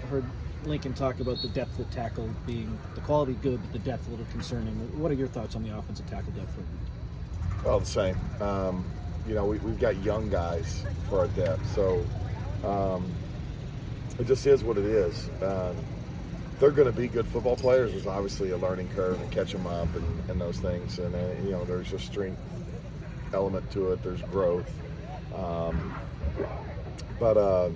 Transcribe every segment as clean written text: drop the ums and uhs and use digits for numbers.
heard Lincoln talk about the depth at tackle being the quality good, but the depth a little concerning. What are your thoughts on the offensive tackle depth right now? Well, the same. We've got young guys for our depth, so it just is what it is. They're going to be good football players. There's obviously a learning curve and catch them up and those things, and there's a strength element to it. There's growth, but the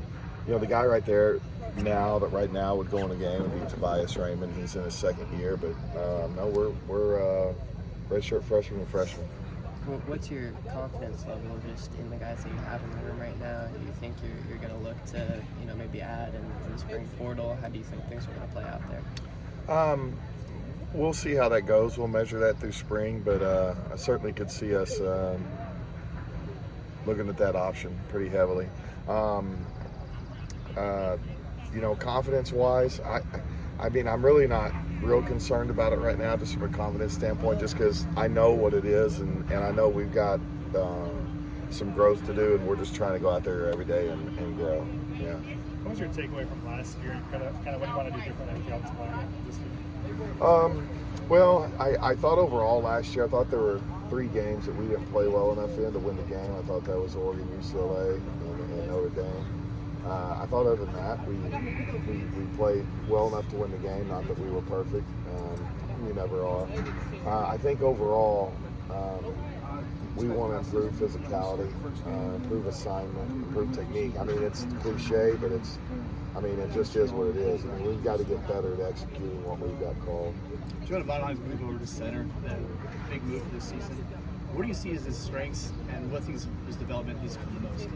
guy right there right now would go in a game would be Tobias Raymond. He's in his second year, but no, we're redshirt freshman and freshman. Well, what's your confidence level just in the guys that you have in the room right now? Do you think you're going to look to maybe add in the spring portal? How do you think things are going to play out there? We'll see how that goes. We'll measure that through spring, but I certainly could see us looking at that option pretty heavily. Confidence-wise, I'm really not real concerned about it right now, just from a confidence standpoint, just because I know what it is, and I know we've got some growth to do, and we're just trying to go out there every day and grow. Yeah. What was your takeaway from last year? Kind of what do you want to do differently with the offensive line this year? Well, I thought overall last year, I thought there were 3 games that we didn't play well enough in to win the game. I thought that was Oregon, UCLA, and Notre Dame. I thought other than that, we played well enough to win the game. Not that we were perfect. We never are. I think overall, we want to improve physicality, improve assignment, improve technique. It's cliche, but it just is what it is. We've got to get better at executing what we've got called. Joe Bottom's move over to center, that big move for this season. What do you see as his strengths, and what things his development needs to come the most?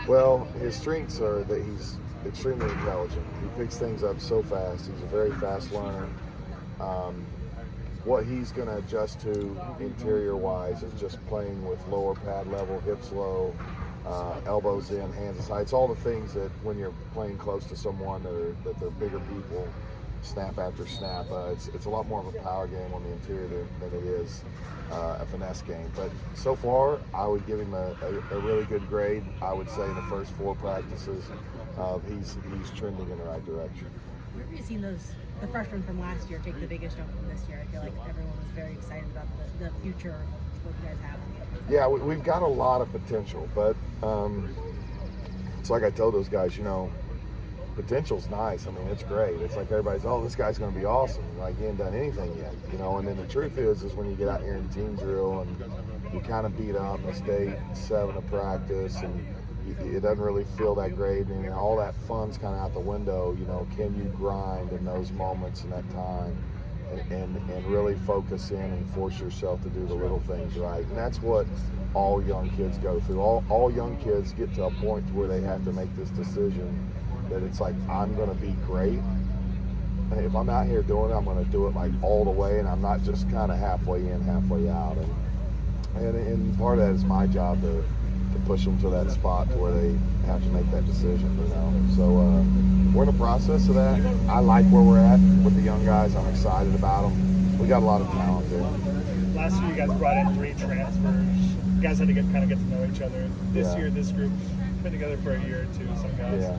Well, his strengths are that he's extremely intelligent. He picks things up so fast. He's a very fast learner. What he's going to adjust to interior-wise is just playing with lower pad level, hips low, elbows in, hands aside. It's all the things that when you're playing close to someone that they're bigger people, snap after snap. It's a lot more of a power game on the interior than it is a finesse game. But so far, I would give him a really good grade. I would say in the first 4 practices, he's trending in the right direction. Where have you seen the freshmen from last year take the biggest jump from this year? I feel like everyone was very excited about the future of what you guys have. Yeah, we've got a lot of potential, but it's like I told those guys, potential's nice. It's great. It's like everybody's, this guy's going to be awesome. Like, he ain't done anything yet, And then the truth is when you get out here in team drill and you kind of beat up and stay 7 to practice, and it doesn't really feel that great, and all that fun's kind of out the window. Can you grind in those moments and that time, and really focus in and force yourself to do the little things right? And that's what all young kids go through. All young kids get to a point where they have to make this decision that it's like, I'm going to be great. If I'm out here doing it, I'm going to do it like all the way, and I'm not just kind of halfway in, halfway out. And part of that is my job to push them to that spot to where they have to make that decision, So we're in the process of that. I like where we're at with the young guys. I'm excited about them. We got a lot of talent there. Last year, you guys brought in 3 transfers. You guys had to get to know each other. This year, this group's been together for a year or 2. Some guys. Yeah.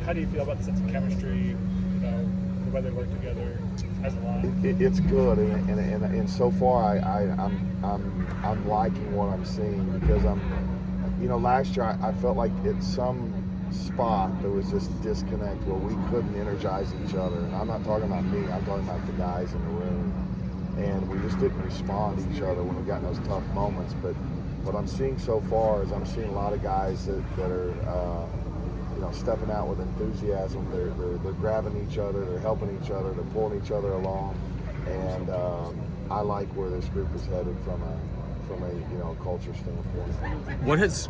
How do you feel about the sense of chemistry? The way they work together as a line. It's good, and so far I'm liking what I'm seeing, because last year I felt like at some spot there was this disconnect where we couldn't energize each other, and I'm not talking about me. I'm talking about the guys in the room, and we just didn't respond to each other when we got in those tough moments. But what I'm seeing so far is I'm seeing a lot of guys that are stepping out with enthusiasm. They're grabbing each other, they're helping each other, they're pulling each other along, and I like where this group is headed from a culture standpoint. What has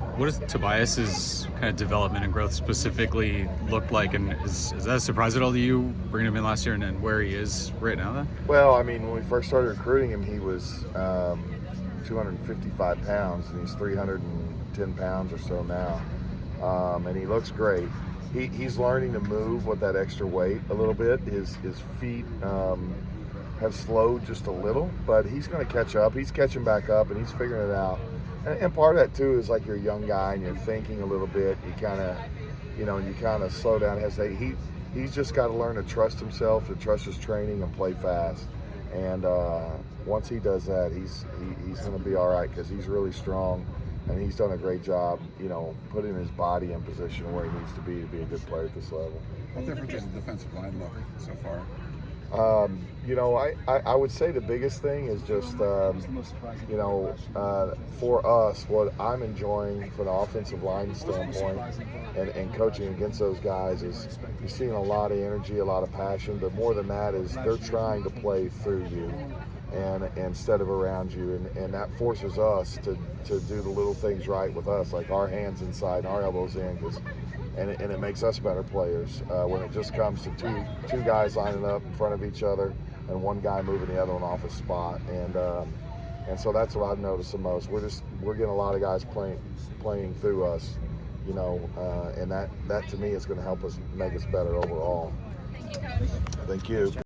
Tobias's kind of development and growth specifically looked like, and is that a surprise at all to you, bringing him in last year and then where he is right now then? Well, when we first started recruiting him, he was 255 pounds, and he's 310 pounds or so now. And he looks great. He's learning to move with that extra weight a little bit. His feet have slowed just a little, but he's going to catch up. He's catching back up, and he's figuring it out. And part of that too is like you're a young guy and you're thinking a little bit. You kind of slow down, hesitate. he's just got to learn to trust himself, to trust his training, and play fast. And once he does that, he's going to be all right because he's really strong, and he's done a great job, putting his body in position where he needs to be a good player at this level. What difference does the defensive line look so far? I would say the biggest thing is just, for us, what I'm enjoying from the offensive line standpoint and coaching against those guys is you're seeing a lot of energy, a lot of passion, but more than that is they're trying to play through you and instead of around you. And that forces us to do the little things right with us, like our hands inside and our elbows in, and it makes us better players when it just comes to two guys lining up in front of each other and one guy moving the other one off his spot. And so that's what I've noticed the most. We're getting a lot of guys playing through us, and that to me is going to help us make us better overall. Thank you.